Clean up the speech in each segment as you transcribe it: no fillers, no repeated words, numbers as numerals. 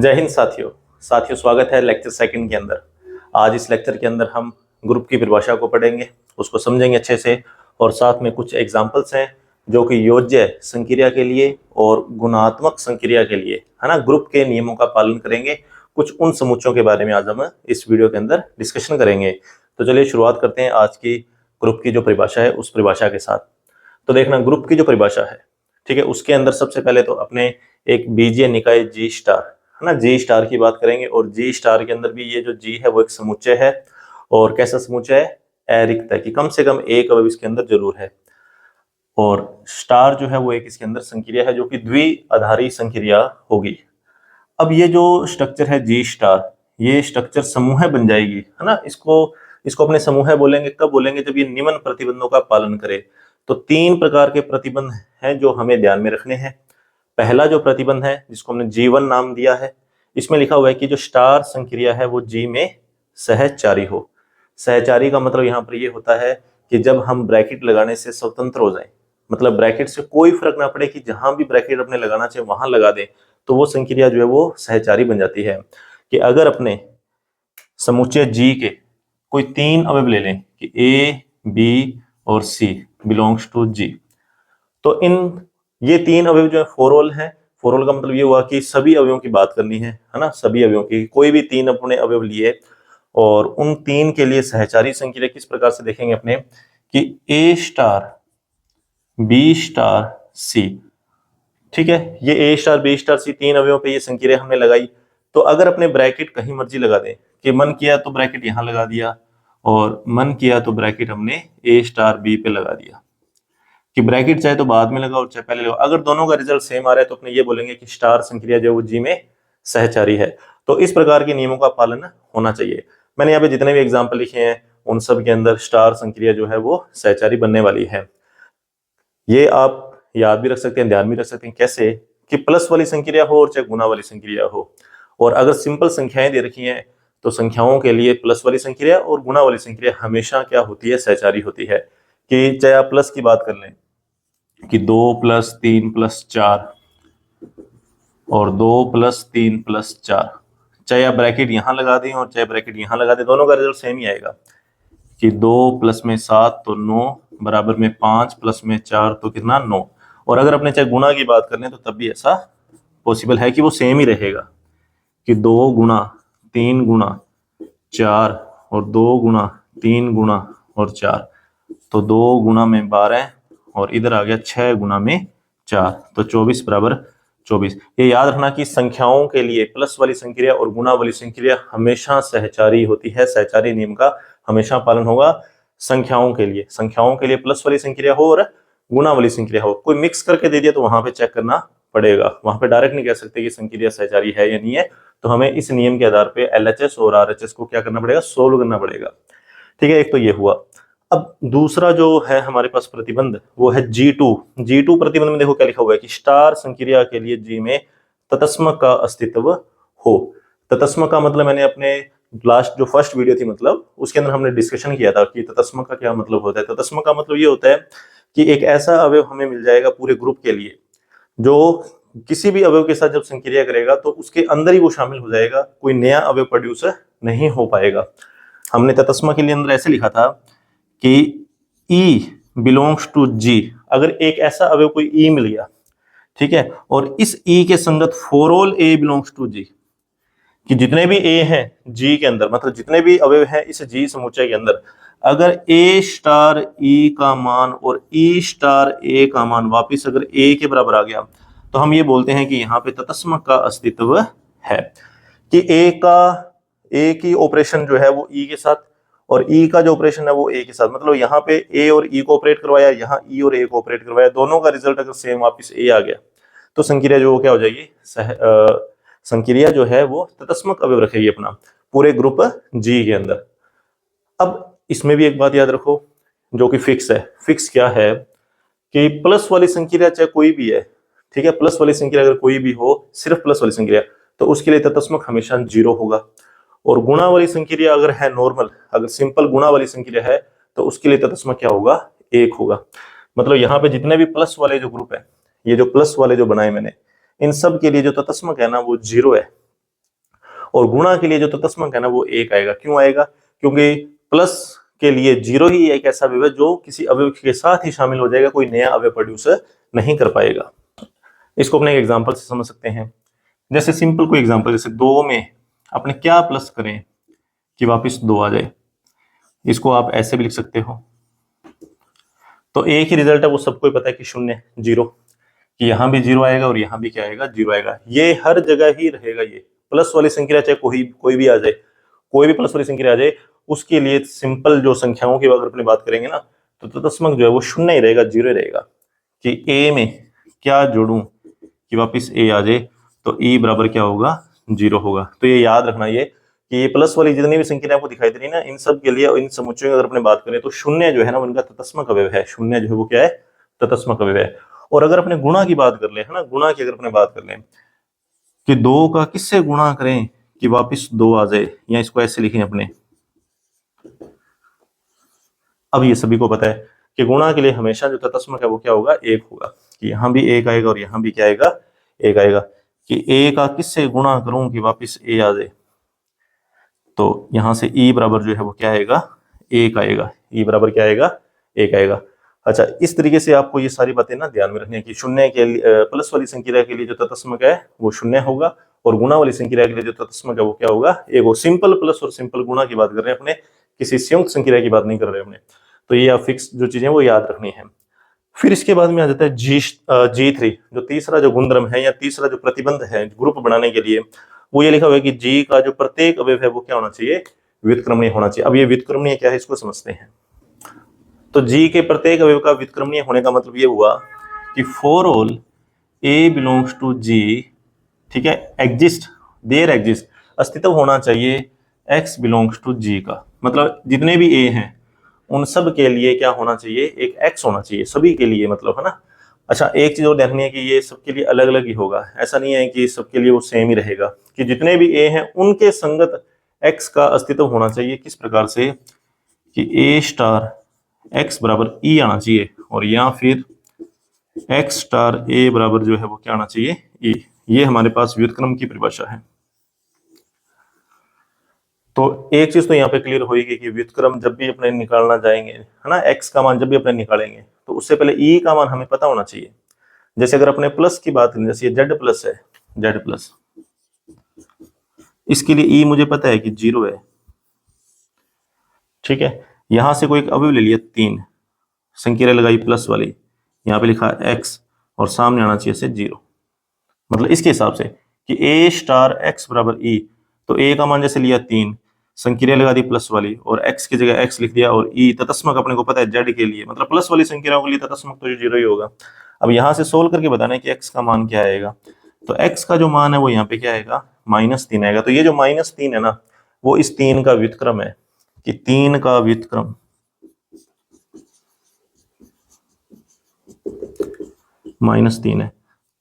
जय हिंद साथियों। स्वागत है लेक्चर सेकंड के अंदर। आज इस लेक्चर के अंदर हम ग्रुप की परिभाषा को पढ़ेंगे, उसको समझेंगे अच्छे से, और साथ में कुछ एग्जांपल्स हैं जो कि योज्य संक्रिया के लिए और गुणात्मक संक्रिया के लिए है ना, ग्रुप के नियमों का पालन करेंगे। कुछ उन समुच्चयों के बारे में आज हम इस वीडियो के अंदर डिस्कशन करेंगे। तो चलिए शुरुआत करते हैं आज की ग्रुप की जो परिभाषा है उस परिभाषा के साथ। तो देखना, ग्रुप की जो परिभाषा है, ठीक है, उसके अंदर सबसे पहले तो अपने एक बीजीय निकाय जी स्टार है ना, जी स्टार की बात करेंगे। और जी स्टार के अंदर भी ये जो जी है वो एक समुच्चय है। और कैसा समुच्चय है? अरिक्त है, कि कम से कम एक अवयव इसके अंदर जरूर है। और स्टार जो है वो एक इसके अंदर संक्रिया है जो कि द्विआधारी संक्रिया होगी। अब ये जो स्ट्रक्चर है जी स्टार, ये स्ट्रक्चर समूह बन जाएगी है ना। इसको इसको अपने समूह बोलेंगे। कब बोलेंगे? जब ये निम्न प्रतिबंधों का पालन करे। तो तीन प्रकार के प्रतिबंध हैं जो हमें ध्यान में रखने हैं। पहला जो प्रतिबंध है जिसको हमने G1 नाम दिया है, इसमें लिखा हुआ है कि जो स्टार संक्रिया है वो जी में सहचारी हो। सहचारी का मतलब यहाँ पर ये होता है कि जब हम ब्रैकेट लगाने से स्वतंत्र हो जाए, मतलब ब्रैकेट से कोई फर्क ना पड़े, कि जहां भी ब्रैकेट अपने लगाना चाहिए वहां लगा दें, तो वो संक्रिया जो है वो सहचारी बन जाती है। कि अगर अपने समुच्चय जी के कोई तीन अवयव ले लें कि ए, बी और सी बिलोंग्स टू जी, तो इन ये तीन अवयव जो है फोरऑल है। फोरऑल का मतलब ये हुआ कि सभी अवयवों की बात करनी है ना, सभी अवयवों की। कोई भी तीन अपने अवयव लिए और उन तीन के लिए सहचारी संक्रिया किस प्रकार से देखेंगे अपने, कि ए स्टार बी स्टार सी, ठीक है, ये ए स्टार बी स्टार सी तीन अवयवों पे ये संक्रिया हमने लगाई। तो अगर अपने ब्रैकेट कहीं मर्जी लगा दें, कि मन किया तो ब्रैकेट यहां लगा दिया और मन किया तो ब्रैकेट हमने ए स्टार बी पे लगा दिया, कि ब्रैकेट चाहे तो बाद में लगाओ चाहे पहले लगाओ, अगर दोनों का रिजल्ट सेम आ रहा है तो अपने ये बोलेंगे कि स्टार संक्रिया जो है वो जी में सहचारी है। तो इस प्रकार के नियमों का पालन होना चाहिए। मैंने यहाँ पे जितने भी एग्जाम्पल लिखे हैं उन सब के अंदर स्टार संक्रिया जो है वो सहचारी बनने वाली है। ये आप याद भी रख सकते हैं, ध्यान भी रख सकते हैं। कैसे? कि प्लस वाली संक्रिया हो और चाहे गुना वाली संक्रिया हो। और अगर सिंपल संख्याएं दे रखी हैं तो संख्याओं के लिए प्लस वाली संक्रिया और गुना वाली संक्रिया हमेशा क्या होती है? सहचारी होती है। कि चाहे आप प्लस की बात कर लें कि 2+3+4 और 2+3+4, चाहे आप ब्रैकेट यहां लगा दें और चाहे ब्रैकेट यहां लगा दें, दोनों का रिजल्ट सेम ही आएगा। कि 2+7 तो 9, बराबर में 5+4 तो कितना? 9। और अगर अपने चाहे गुणा की बात कर लें तो तब भी ऐसा पॉसिबल है कि वो सेम ही रहेगा। कि 2 गुणा 3 गुणा 4 और 2 गुणा 3 गुणा 4, तो 2 गुणा में 12 और इधर आ गया 6 गुणा में 4, तो 24 बराबर 24। ये याद रखना कि संख्याओं के लिए प्लस वाली संक्रिया और गुणा वाली संक्रिया हमेशा सहचारी होती है। सहचारी नियम का हमेशा पालन होगा। संख्याओं के लिए प्लस वाली संक्रिया हो और गुणा वाली संक्रिया हो। कोई मिक्स करके दे दिया तो वहां पे चेक करना पड़ेगा, वहां पे डायरेक्ट नहीं कह सकते कि संक्रिया सहचारी है या नहीं है। तो हमें इस नियम के आधार पे LHS और RHS को क्या करना पड़ेगा? सोल्व करना पड़ेगा। ठीक है, एक तो ये हुआ। अब दूसरा जो है हमारे पास प्रतिबंध वो है G2 प्रतिबंध में देखो क्या लिखा हुआ है कि स्टार संक्रिया के लिए जी में तत्सम का अस्तित्व हो। तत्सम का मतलब मैंने अपने लास्ट जो फर्स्ट वीडियो थी मतलब उसके अंदर हमने डिस्कशन किया था कि तत्सम का क्या मतलब होता है। तत्सम का मतलब ये होता है कि एक ऐसा अवयव हमें मिल जाएगा पूरे ग्रुप के लिए जो किसी भी अवयव के साथ जब संक्रिया करेगा तो उसके अंदर ही वो शामिल हो जाएगा, कोई नया अवयव प्रोड्यूस नहीं हो पाएगा। हमने तत्सम के लिए अंदर ऐसे लिखा था कि E बिलोंग्स टू G। अगर एक ऐसा अवयव कोई E मिल गया, ठीक है, और इस E के संगत for all A belongs to G, कि जितने भी A हैं G के अंदर, मतलब जितने भी अवयव हैं इस G समुच्चय के अंदर, अगर A स्टार E का मान और E स्टार A का मान वापिस अगर A के बराबर आ गया तो हम ये बोलते हैं कि यहाँ पे तत्सम का अस्तित्व है। कि A की ऑपरेशन जो है वो E के साथ और E का जो ऑपरेशन है वो A के साथ, मतलब यहाँ पे A और E को ऑपरेट करवाया, यहाँ E और A को ऑपरेट करवाया, दोनों का रिजल्ट अगर सेम वापिस A आ गया तो संक्रिया जो क्या हो जाएगी? संक्रिया जो है वो तत्समक अवयव रखेगी अपना पूरे ग्रुप G के अंदर। अब इसमें भी एक बात याद रखो जो कि फिक्स है। फिक्स क्या है? कि प्लस वाली संक्रिया चाहे कोई भी है, ठीक है, प्लस वाली संक्रिया अगर कोई भी हो, सिर्फ प्लस वाली संक्रिया, तो उसके लिए तत्समक हमेशा 0 होगा। और गुणा वाली संक्रिया अगर है नॉर्मल, अगर सिंपल गुणा वाली संक्रिया है तो उसके लिए तत्समक क्या होगा? 1 होगा। मतलब यहाँ पे जितने भी प्लस वाले जो ग्रुप है, ये जो प्लस वाले जो बनाए मैंने, इन सब के लिए जो तत्समक है ना वो 0 है। और गुणा के लिए जो तत्समक है ना वो 1 आएगा। क्यों आएगा? क्योंकि प्लस के लिए 0 ही एक ऐसा अवयव है जो किसी अवयव के साथ ही शामिल हो जाएगा, कोई नया अवयव प्रोड्यूस नहीं कर पाएगा। इसको अपने एग्जांपल से समझ सकते हैं। जैसे सिंपल कोई एग्जांपल, जैसे 2 में अपने क्या प्लस करें कि वापस 2 आ जाए, इसको आप ऐसे भी लिख सकते हो। तो एक ही रिजल्ट है, वो सबको ही पता है कि 0 0, कि यहां भी 0 आएगा और यहां भी क्या आएगा, 0 आएगा। ये हर जगह ही रहेगा। ये प्लस वाली संख्या चाहे कोई भी आ जाए, कोई भी प्लस वाली संख्या आ जाए, उसके लिए सिंपल जो संख्याओं की अगर अपनी बात करेंगे ना, तो तत्समक जो है वो 0 ही रहेगा, 0 ही रहेगा। कि ए में क्या जोड़ूं कि वापिस ए आ जाए, तो ई बराबर क्या होगा, 0 होगा। तो ये याद रखना ये कि ये प्लस वाली जितनी भी संख्या आपको दिखाई दे रही है ना, इन सब के लिए, इन समुच्चयों की अगर अपने बात करें तो 0 जो है ना उनका तत्समक अवयव है। 0 जो है वो क्या है, तत्समक अवयव है। और अगर अपने गुणा की बात कर ले, है ना, गुणा की अगर अपने बात कर लें कि 2 का किससे गुणा करें कि वापिस 2 आ जाए, या इसको ऐसे लिखें अपने। अब ये सभी को पता है कि गुणा के लिए हमेशा जो तत्समक है वो क्या होगा, 1 होगा। कि यहां भी 1 आएगा और यहां भी क्या आएगा, 1 आएगा। कि ए का किससे गुणा करूं कि वापिस ए आ जाए, तो यहां से ई बराबर जो है वो क्या आएगा, 1 आएगा। ई बराबर क्या आएगा, 1 आएगा। अच्छा, इस तरीके से आपको ये सारी बातें ना ध्यान में रखनी है कि 0 के लिए प्लस वाली संख्या के लिए जो तत्समक है वो 0 होगा, और गुणा वाली संख्या के लिए जो तत्समक है वो क्या होगा, 1 होगा। सिंपल प्लस और सिंपल गुणा की बात कर रहे हैं अपने, किसी संयुक्त संख्या की बात नहीं कर रहे अपने। तो ये आप फिक्स जो चीजें वो याद रखनी है। फिर इसके बाद में आ जाता है G3, जो तीसरा जो गुणधर्म है या तीसरा जो प्रतिबंध है ग्रुप बनाने के लिए, वो ये लिखा हुआ है कि G का जो प्रत्येक अवयव है वो क्या होना चाहिए, व्युत्क्रमणीय होना चाहिए। अब ये व्युत्क्रमणीय क्या है इसको समझते हैं। तो G के प्रत्येक अवयव का व्युत्क्रमणीय होने का मतलब ये हुआ कि for all A belongs to G, ठीक है, एग्जिस्ट, देयर एग्जिस्ट, अस्तित्व होना चाहिए X बिलोंग्स टू G का। मतलब जितने भी A हैं उन सब के लिए क्या होना चाहिए, एक X होना चाहिए, सभी के लिए, मतलब, है ना। अच्छा, एक चीज और देखनी है कि ये सबके लिए अलग अलग ही होगा। ऐसा नहीं है कि सबके लिए वो सेम ही रहेगा, कि जितने भी A हैं उनके संगत X का अस्तित्व होना चाहिए। किस प्रकार से कि A स्टार X बराबर E आना चाहिए, और या फिर X स्टार A बराबर जो है वो क्या आना चाहिए, E। ये हमारे पास व्युत्क्रम की परिभाषा है। तो एक चीज तो यहाँ पे क्लियर होगी कि व्युत्क्रम जब भी अपने निकालना जाएंगे, है ना, x का मान जब भी अपने निकालेंगे तो उससे पहले e का मान हमें पता होना चाहिए। जैसे अगर अपने प्लस की बात करें, जैसे ये z प्लस है, z प्लस, इसके लिए e मुझे पता है कि 0 है, ठीक है। यहां से कोई एक अवयव ले लिया 3, संख्या लगाई प्लस वाली, यहाँ पे लिखा x और सामने आना चाहिए से 0। मतलब इसके हिसाब से कि a स्टार x बराबर e, तो a का मान जैसे लिया 3, संक्रिया लगा दी प्लस वाली और x की जगह x लिख दिया, और e तत्समक अपने को पता है z के लिए, मतलब प्लस वाली संख्याओं के लिए तत्समक तो 0 ही होगा। अब यहां से सोल्व करके बताना है कि x का मान क्या आएगा, तो x का जो मान है वो यहाँ पे क्या आएगा, -3 आएगा। तो ये जो -3 है ना, वो इस 3 का व्युत्क्रम है, कि 3 का व्युत्क्रम -3 है।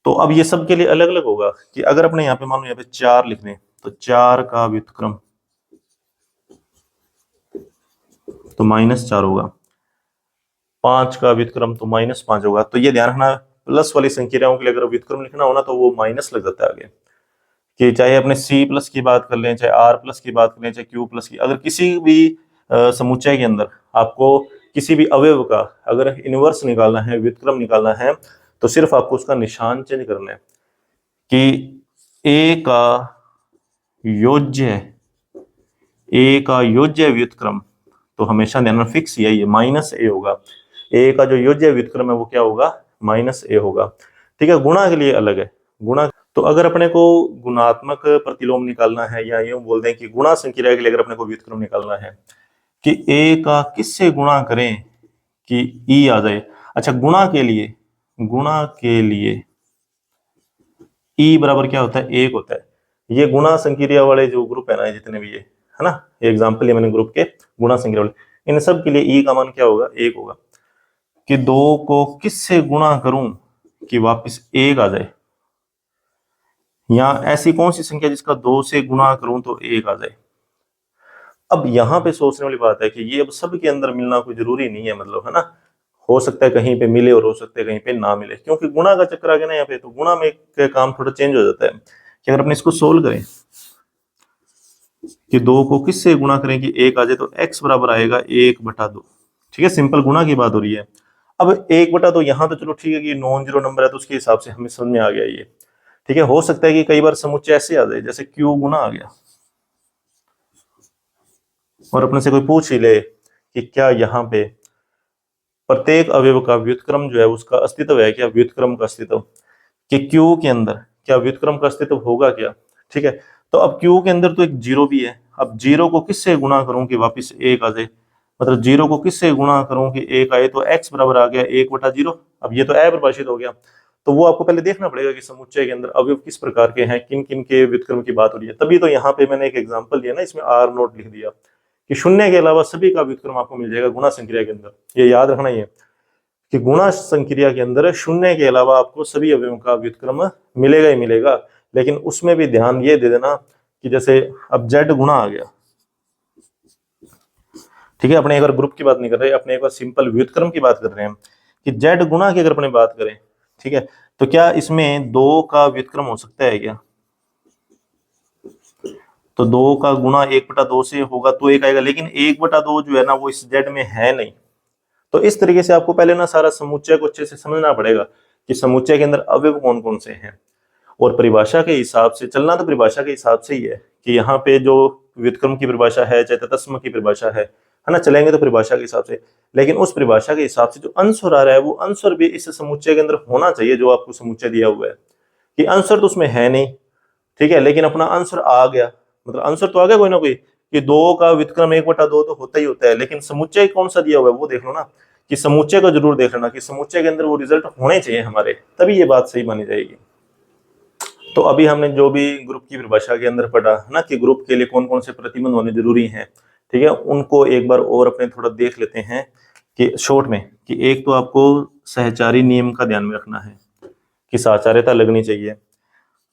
तो अब ये सब के लिए अलग अलग होगा, कि अगर अपने यहाँ पे मान लो यहाँ पे 4 लिख दें तो 4 का व्युत्क्रम तो -4 होगा, 5 का व्युत्क्रम तो -5 होगा। तो ये ध्यान रखना, प्लस वाली संख्याओं के लिए अगर व्युत्क्रम लिखना हो ना तो वो माइनस लग जाता है आगे। कि चाहे अपने C प्लस की बात कर लें, चाहे R प्लस की बात कर लें, चाहे Q प्लस की, अगर किसी भी समुच्चय के अंदर आपको किसी भी अवयव का अगर इनवर्स निकालना है, व्युत्क्रम निकालना है, तो सिर्फ आपको उसका निशान चेंज करना है कि A का योज्य व्युत्क्रम, तो हमेशा ध्यान में फिक्स यही है, -a होगा। A का जो योज्य व्युत्क्रम है वो क्या होगा, -a होगा, ठीक है। गुणा के लिए अलग है, गुणा। तो अगर अपने को गुणात्मक प्रतिलोम निकालना है, या यूं बोल दें कि गुणा संक्रिया के लिए अगर अपने को व्युत्क्रम निकालना है कि A का किससे गुणा करें कि E आ जाए। अच्छा, गुणा के लिए E बराबर क्या होता है, 1 होता है। ये गुणा संक्रिया वाले जो ग्रुप है ना, जितने भी ये है ना, ये एग्जाम्पल है मैंने ग्रुप के गुणा संक्रिया वाले, इन सब के लिए E का मान क्या होगा, 1 होगा। कि 2 को किससे गुणा करूं कि वापस 1 आ जाए, या ऐसी कौन सी संख्या जिसका 2 से गुणा करूं तो 1 आ जाए। अब यहाँ पे सोचने वाली बात है कि ये अब सब के अंदर मिलना कोई जरूरी नहीं है, मतलब, है ना, हो सकता है कहीं पे मिले और हो सकता है कहीं पे ना मिले, क्योंकि गुणा का चक्कर आ गया ना यहाँ पे, तो गुणा में काम थोड़ा चेंज हो जाता है। कि अगर अपने इसको सोल्व करें कि 2 को किससे गुणा करें कि 1 आ जाए, तो x बराबर आएगा 1/2। ठीक है, सिंपल गुणा की बात हो रही है। अब 1/2 यहाँ तो चलो ठीक है कि नॉन जीरो नंबर है, तो उसके हिसाब से हमें समझ में आ गया ये। ठीक है, हो सकता है कि कई बार समुच्चय ऐसे आ जाए जैसे q गुना आ गया, और अपने से कोई पूछ ही ले कि क्या यहाँ पे प्रत्येक अवयव का व्युत्क्रम जो है उसका अस्तित्व है क्या, व्युत्क्रम का अस्तित्व, कि Q के अंदर क्या व्युत्क्रम का अस्तित्व होगा क्या। ठीक है, तो अब Q के अंदर तो एक जीरो भी है। अब जीरो को किससे गुणा करूं कि वापस 1 आ जाए, मतलब जीरो को किससे गुणा करूं कि 1 आए, तो x बराबर आ गया 1/0। अब ये तो अपरिभाषित हो गया, तो वो आपको पहले देखना पड़ेगा कि समुच्चय के अंदर अवयव किस प्रकार के हैं, किन किन के व्युत्क्रम की बात हो रही है। तभी तो यहाँ पे मैंने एक एग्जाम्पल दिया ना, इसमें R नोट लिख दिया कि शून्य के अलावा सभी का व्युत्क्रम आपको मिल जाएगा गुणा संक्रिया के अंदर। ये याद रखना ही है कि गुणा संक्रिया के अंदर शून्य के अलावा आपको सभी अवयवों का व्युत्क्रम मिलेगा ही मिलेगा। लेकिन उसमें भी ध्यान ये दे देना कि जैसे अब z गुणा आ गया, ठीक है, अपने एक बार ग्रुप की बात नहीं कर रहे, अपने एक बार सिंपल व्युत्क्रम की बात कर रहे हैं कि z गुणा की अगर अपने बात करें, ठीक है, तो क्या इसमें 2 का व्युत्क्रम हो सकता है क्या, तो 2 का गुणा 1/2 से होगा तो 1 आएगा, लेकिन 1/2 जो है ना वो इस z में है नहीं। तो इस तरीके से आपको पहले ना सारा समुच्चय को अच्छे से समझना पड़ेगा कि समुच्चय के अंदर अवयव कौन कौन से हैं, और परिभाषा के हिसाब से चलना, तो परिभाषा के हिसाब से ही है कि यहाँ पे जो व्युत्क्रम की परिभाषा है चाहे तत्सम की परिभाषा है ना, चलेंगे तो परिभाषा के हिसाब से। लेकिन उस परिभाषा के हिसाब से जो अंशर आ रहा है वो अंशर भी इस समुच्चय के अंदर होना चाहिए, जो आपको समुच्चय दिया हुआ है कि अंशर तो उसमें है नहीं। ठीक है, लेकिन अपना आंसर आ गया, मतलब आंसर तो आ गया कोई ना कोई कि 2 का व्युत्क्रम 1/2 तो होता ही होता है, लेकिन समुच्चय कौन सा दिया हुआ है वो देख लो ना, कि समुच्चय को जरूर देख लेना कि समुच्चय के अंदर वो रिजल्ट होने चाहिए हमारे, तभी ये बात सही मानी जाएगी। तो अभी हमने जो भी ग्रुप की परिभाषा के अंदर पढ़ा ना कि ग्रुप के लिए कौन कौन से प्रतिबंध होने जरूरी हैं, ठीक है, उनको एक बार और अपने थोड़ा देख लेते हैं कि शॉर्ट में, कि एक तो आपको सहचारी नियम का ध्यान में रखना है कि साचार्यता लगनी चाहिए,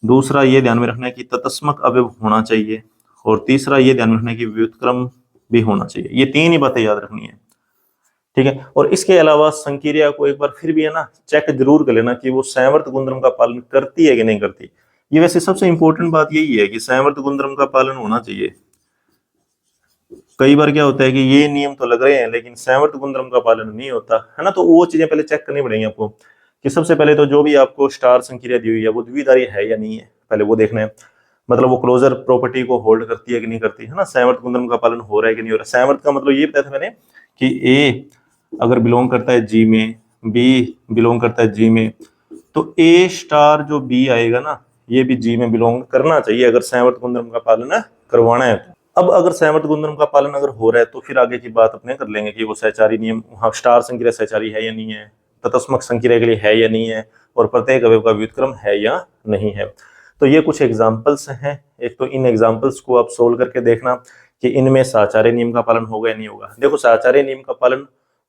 दूसरा ये ध्यान में रखना है कि तत्समक अवयव होना चाहिए, और तीसरा ये ध्यान में रखना है कि व्युत्क्रम भी होना चाहिए। ये 3 ही बातें याद रखनी है। ठीक है, और इसके अलावा संक्रिया को एक बार फिर भी है ना चेक जरूर कर लेना कि वो संवर्त गुणधर्म का पालन करती है कि नहीं करती। ये वैसे सबसे इंपॉर्टेंट बात यही है कि संवर्त गुणधर्म का पालन होना चाहिए। कई बार क्या होता है कि ये नियम तो लग रहे हैं लेकिन संवर्त गुणधर्म का पालन नहीं होता है ना, तो वो चीजें पहले चेक करनी पड़ेंगी आपको कि सबसे पहले तो जो भी आपको स्टार संक्रिया दी हुई है वो द्विधारी है या नहीं है, पहले वो देखना है। मतलब वो क्लोजर प्रॉपर्टी को होल्ड करती है कि नहीं करती है ना, संवर्त गुणधर्म का पालन हो रहा है कि नहीं हो रहा। संवर्त का मतलब ये बताया था मैंने कि ए अगर बिलोंग करता है जी में, बी बिलोंग करता है जी में, तो ए स्टार जो बी आएगा ना ये भी जी में बिलोंग करना चाहिए अगर संवर्त गुणधर्म का पालन करवाना है तो। अब अगर संवर्त गुणधर्म का पालन अगर हो रहा है तो फिर आगे की बात अपने कर लेंगे कि वो सहचारी नियम, हाँ, स्टार संक्रिया सहचारी है या नहीं है, तत्समक संक्रिया के लिए है या नहीं है, और प्रत्येक अवयव का व्युत्क्रम है या नहीं है। तो ये कुछ एग्जाम्पल्स हैं। एक तो इन एग्जाम्पल्स को आप सोल्व करके देखना कि इनमें साचार्य नियम का पालन होगा या नहीं होगा। देखो, साचार्य नियम का पालन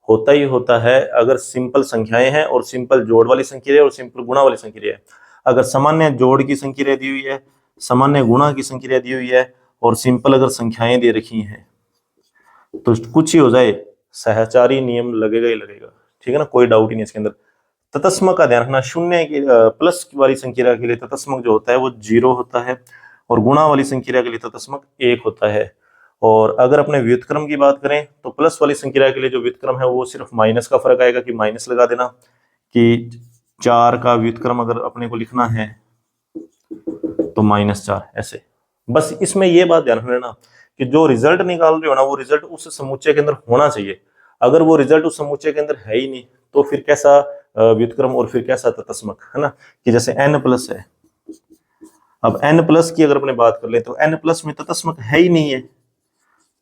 होता ही होता है अगर सिंपल संख्याएं हैं और सिंपल जोड़ वाली संक्रिया और सिंपल गुणा वाली संक्रिया है। अगर सामान्य जोड़ की संक्रिया दी हुई है, सामान्य गुणा की संक्रिया दी हुई है और सिंपल अगर संख्याएं दे रखी हैं तो कुछ ही हो जाए सहचारी नियम लगेगा ही लगेगा। ठीक है ना, कोई डाउट ही नहीं इसके अंदर। तत्समक का ध्यान रखना, शून्य की प्लस वाली संक्रिया के लिए तत्समक जो होता है वो 0 होता है, और गुणा वाली संक्रिया के लिए तत्समक 1 होता है। और अगर अपने व्युत्क्रम की बात करें तो प्लस वाली संक्रिया के लिए जो व्युत्क्रम है वो सिर्फ माइनस का फर्क आएगा, कि माइनस लगा देना कि 4 का व्युत्क्रम अगर अपने को लिखना है तो -4 ऐसे। बस इसमें ये बात ध्यान रखना कि जो रिजल्ट निकाल रहे हो ना वो रिजल्ट उस समुच्चय के अंदर होना चाहिए। अगर वो रिजल्ट उस समुच्चय के अंदर है ही नहीं तो फिर कैसा व्युत्क्रम और फिर कैसा तत्समक, है ना। कि जैसे n+ है, अब n+ की अगर अपने बात कर ले तो n+ में तत्समक है ही नहीं है,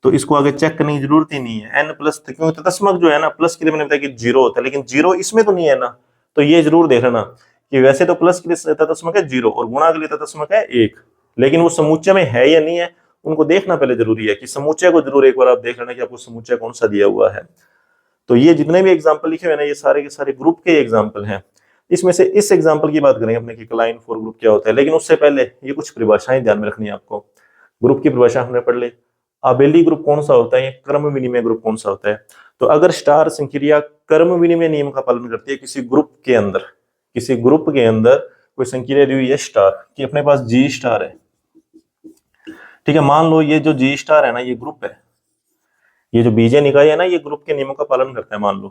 तो इसको आगे चेक करने की जरूरत ही नहीं है। n+ क्योंकि तत्समक जो है ना प्लस के लिए मैंने बताया कि 0 होता है, लेकिन 0 इसमें तो नहीं है ना, तो ये जरूर देख लेना कि वैसे तो प्लस के लिए तत्समक है 0 और गुणा के लिए तत्समक है 1, लेकिन वो समुच्चय में है या नहीं है उनको देखना पहले जरूरी है। कि समुच्चय को जरूर एक बार आप देख लेना कि आपको समुच्चय कौन सा दिया हुआ है। तो ये जितने भी एग्जाम्पल लिखे हुए ना ये सारे के सारे ग्रुप के एग्जाम्पल हैं। इसमें से इस एग्जाम्पल की बात करेंगे अपने कि क्लाइन फॉर ग्रुप क्या होता है, लेकिन उससे पहले ये कुछ परिभाषाएं ध्यान में रखनी है आपको। ग्रुप की परिभाषा हमने पढ़ ली। आबेली ग्रुप कौन सा होता है, क्रम विनिमय ग्रुप कौन सा होता है। तो अगर स्टार संक्रिया क्रम विनिमय नियम का पालन करती है किसी ग्रुप के अंदर, किसी ग्रुप के अंदर कोई संक्रिया दी हुई है स्टार, कि अपने पास G स्टार है, ठीक है, मान लो ये जो जी स्टार है ना, ये ग्रुप है, ये जो बीजीय निकाय है ना, ये ग्रुप के नियमों का पालन करता है। मान लो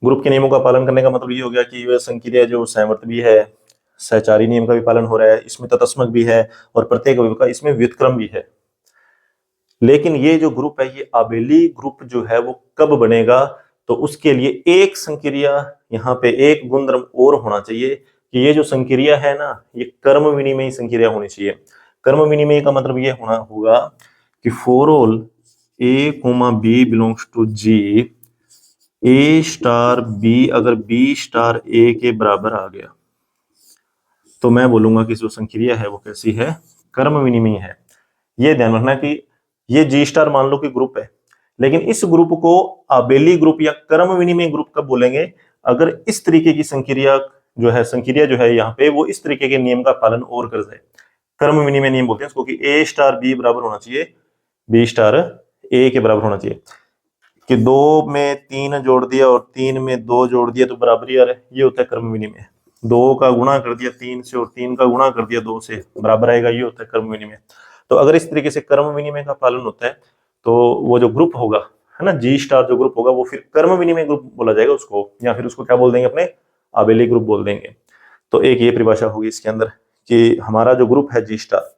ग्रुप के नियमों का पालन करने का मतलब ये हो गया कि वह संक्रिया जो सहवर्त भी है, सहचारी नियम का भी पालन हो रहा है, इसमें तत्समक भी है, और प्रत्येक अवयव का इसमें व्युत्क्रम भी है। लेकिन ये जो ग्रुप है, ये आबेली ग्रुप जो है वो कब बनेगा, तो उसके लिए एक संक्रिया, यहाँ पे एक गुणधर्म और होना चाहिए कि ये जो संक्रिया है ना, ये कर्म विनिमयी संक्रिया होनी चाहिए। कर्म विनिमय का मतलब ये होना होगा कि for all A comma B belongs to G, A star B अगर बी स्टार ए के बराबर आ गया, तो मैं बोलूंगा कि जो संक्रिया है वो कैसी है, कर्म विनिमयी है। ये ध्यान रखना कि ये जी स्टार मान लो कि ग्रुप है, लेकिन इस ग्रुप को आबेली ग्रुप या कर्म विनिमय ग्रुप कब बोलेंगे, अगर इस तरीके की संक्रिया जो है, संक्रिया जो है यहाँ पे वो इस तरीके के नियम का पालन और कर जाए। कर्म विनिमय नियम बोलते हैं इसको कि ए स्टार बी बराबर होना चाहिए बी स्टार ए के बराबर होना चाहिए, कि 2 में 3 जोड़ दिया और 3 में 2 जोड़ दिया तो बराबरी आ रहा है, ये होता है कर्म विनिमय। 2 का गुणा कर दिया 3 से और 3 का गुणा कर दिया 2 से, बराबर आएगा, ये होता है कर्म विनिमय। तो अगर इस तरीके से कर्म विनिमय का पालन होता है तो वो जो ग्रुप होगा है ना, जी स्टार जो ग्रुप होगा वो फिर कर्म विनिमय ग्रुप बोला जाएगा उसको, या फिर उसको क्या बोल देंगे, अपने आबेली ग्रुप बोल देंगे। तो एक ये परिभाषा होगी इसके अंदर कि हमारा जो ग्रुप है जी स्टार,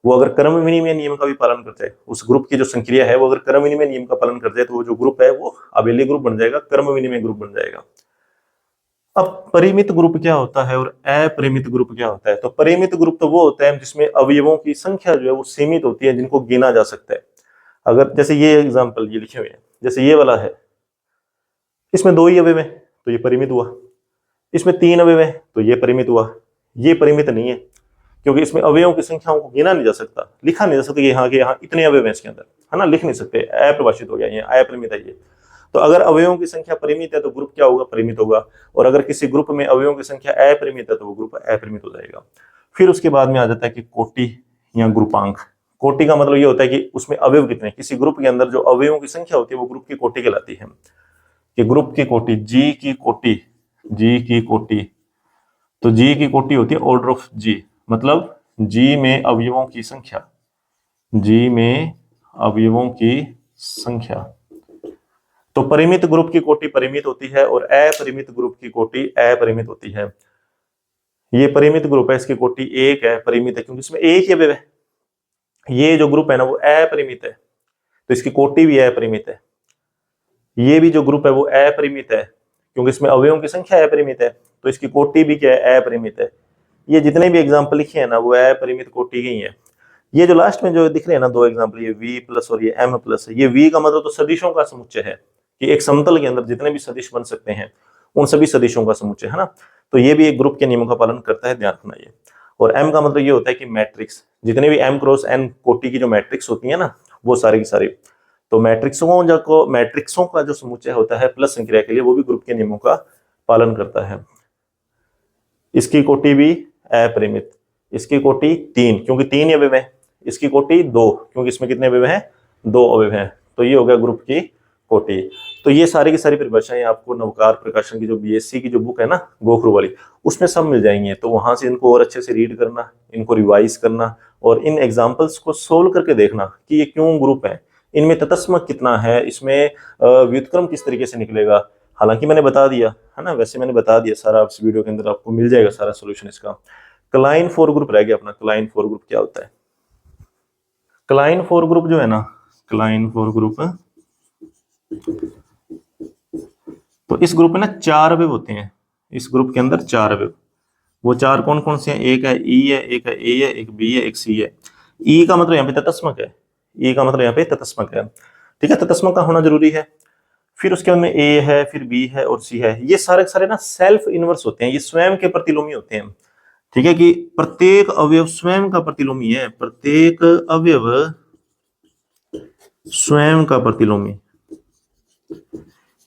वो अगर कर्म विनिमय नियम का भी पालन करता है, उस ग्रुप की जो संक्रिया है वो अगर कर्म विनिमय नियम का पालन करता है, तो वो जो ग्रुप है वो आबेली ग्रुप बन जाएगा, कर्म विनिमय ग्रुप बन जाएगा। अब परिमित ग्रुप क्या होता है और अपरिमित ग्रुप क्या होता है? तो परिमित ग्रुप तो वो होता है जिसमें अवयवों की संख्या जो है वो सीमित होती है, जिनको गिना जा सकता है। अगर जैसे ये एग्जाम्पल ये लिखे हुए हैं, जैसे ये वाला है, इसमें 2 ही अवयव है तो ये परिमित हुआ, इसमें 3 अवयव है तो ये परिमित हुआ। ये परिमित नहीं है क्योंकि इसमें अवयवों की संख्याओं को गिना नहीं जा सकता, लिखा नहीं जा सकता कि यहाँ के यहाँ इतने अवयव हैं इसके अंदर, है ना, लिख नहीं सकते, अप्रभाषित हो गया, ये अपरिमित है ये। तो अगर अवयवों की संख्या परिमित है तो ग्रुप क्या होगा, परिमित होगा, और अगर किसी ग्रुप में अवयवों की संख्या अपरिमित है तो वो ग्रुप अपरिमित हो जाएगा। फिर उसके बाद में आ जाता है कि कोटि या ग्रुपांक। कोटि का मतलब ये होता है कि उसमें अवयव कितने, किसी ग्रुप के अंदर जो अवयवों की संख्या होती है वो ग्रुप की कोटि कहलाती है, कि ग्रुप की कोटि, जी की कोटि, जी की कोटि, तो जी की कोटि होती है ऑर्डर ऑफ जी, मतलब जी में अवयवों की संख्या, जी में अवयवों की संख्या। तो परिमित ग्रुप की कोटि परिमित होती है और अपरिमित ग्रुप की कोटि अपरिमित होती है। ये परिमित ग्रुप है, इसकी कोटि 1 है, परिमित है क्योंकि इसमें एक ही अवयव है। ये जो ग्रुप है ना वो अपरिमित है तो इसकी कोटि भी अपरिमित है। ये भी जो ग्रुप है वो अपरिमित है क्योंकि इसमें अवयवों की संख्या अपरिमित है तो इसकी कोटि भी क्या है, अपरिमित है। ये जितने भी एग्जाम्पल लिखे हैं ना वो अपरिमित कोटि के ही है। ये जो लास्ट में जो दिख रहे हैं ना 2 एग्जाम्पल, ये v प्लस और ये m प्लस, ये v का मतलब तो सदिशों का समुच्चय है कि एक समतल के अंदर जितने भी सदिश बन सकते हैं उन सभी सदिशों का समुच्चय, है ना। तो ये भी एक ग्रुप के नियमों का पालन करता है, ध्यान रखना ये। और m का मतलब ये होता है कि मैट्रिक्स, जितने भी m क्रॉस n कोटि की जो मैट्रिक्स होती है ना वो सारी की सारी, तो मैट्रिक्सों का जो समुच्चय होता है प्लस संक्रिया के लिए वो भी ग्रुप के नियमों का पालन करता है। इसकी कोटि भी अपरिमित, इसकी कोटि 3 क्योंकि 3 ही अवयव है, इसकी कोटि 2 क्योंकि इसमें कितने अवयव हैं, 2 अवयव हैं। तो ये हो गया ग्रुप की कोटि। तो ये सारी की सारी परिभाषाएं आपको नवकार प्रकाशन की जो बीएससी की जो बुक है ना गोखरू वाली, उसमें सब मिल जाएंगी। तो वहां से इनको और अच्छे से रीड करना, इनको रिवाइज करना और इन एग्जाम्पल्स को सोल्व करके देखना कि ये क्यों ग्रुप है, इनमें तत्समक कितना है, इसमें व्युत्क्रम किस तरीके से निकलेगा। हालांकि मैंने बता दिया है ना, वैसे मैंने बता दिया सारा, इस वीडियो के अंदर आपको मिल जाएगा सारा सोल्यूशन इसका। क्लाइन फोर ग्रुप रह गया अपना। क्लाइन फोर ग्रुप क्या होता है? क्लाइन फोर ग्रुप जो है ना, क्लाइन फोर ग्रुप, तो इस ग्रुप में ना 4 अवयव होते हैं, इस ग्रुप के अंदर 4 अवयव। वो 4 कौन कौन से हैं? एक है ई है, एक है ए है, एक बी है, एक सी है। ई का मतलब यहाँ पे तत्समक है, ई का मतलब यहाँ पे तत्समक है, ठीक है, तत्समक का होना जरूरी है। फिर उसके बाद में ए है, फिर बी है और सी है। ये सारे सारे ना सेल्फ इनवर्स होते हैं, ये स्वयं के प्रतिलोमी होते हैं, ठीक है, कि प्रत्येक अवयव स्वयं का प्रतिलोमी है, प्रत्येक अवयव स्वयं का प्रतिलोमी,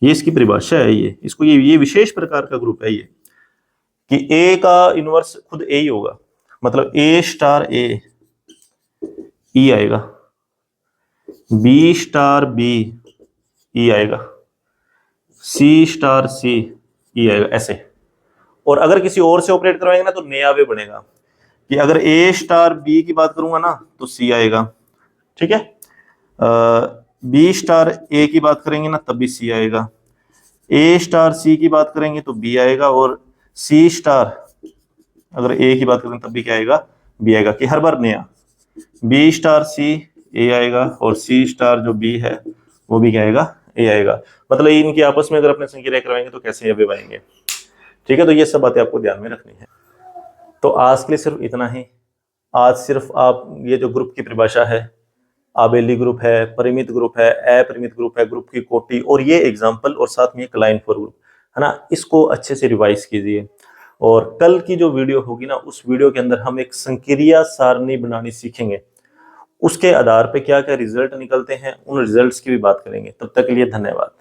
ये इसकी परिभाषा है। ये इसको ये विशेष प्रकार का ग्रुप है ये, कि ए का इनवर्स खुद ए ही होगा, मतलब ए स्टार ए ई आएगा, बी स्टार बी ई आएगा, सी स्टार सी ई आएगा, ऐसे। और अगर किसी और से ऑपरेट करवाएंगे ना तो नया अवयव बनेगा, कि अगर ए स्टार बी की बात करूंगा ना तो सी आएगा, ठीक है। बी स्टार ए की बात करेंगे ना तब भी सी आएगा, ए स्टार सी की बात करेंगे तो बी आएगा, और सी स्टार अगर ए की बात करें तब भी क्या आएगा, बी आएगा, कि हर बार नया। बी स्टार सी ए आएगा, और सी स्टार जो बी है वो भी क्या आएगा, ए आएगा। मतलब इनकी आपस में अगर अपने संक्रिया करवाएंगे तो कैसे अवयव आएंगे। ठीक है, तो ये सब बातें आपको ध्यान में रखनी है। तो आज के लिए सिर्फ इतना ही। आज सिर्फ आप ये जो ग्रुप की परिभाषा है, आबेली ग्रुप है, परिमित ग्रुप है, अपरिमित ग्रुप है, ग्रुप की कोटि, और ये एग्जाम्पल और साथ में एक लाइन फॉर ग्रुप है ना, इसको अच्छे से रिवाइज कीजिए। और कल की जो वीडियो होगी ना, उस वीडियो के अंदर हम एक संक्रिया सारणी बनानी सीखेंगे। उसके आधार पे क्या क्या रिजल्ट निकलते हैं, उन रिजल्ट्स की भी बात करेंगे। तब तक के लिए धन्यवाद।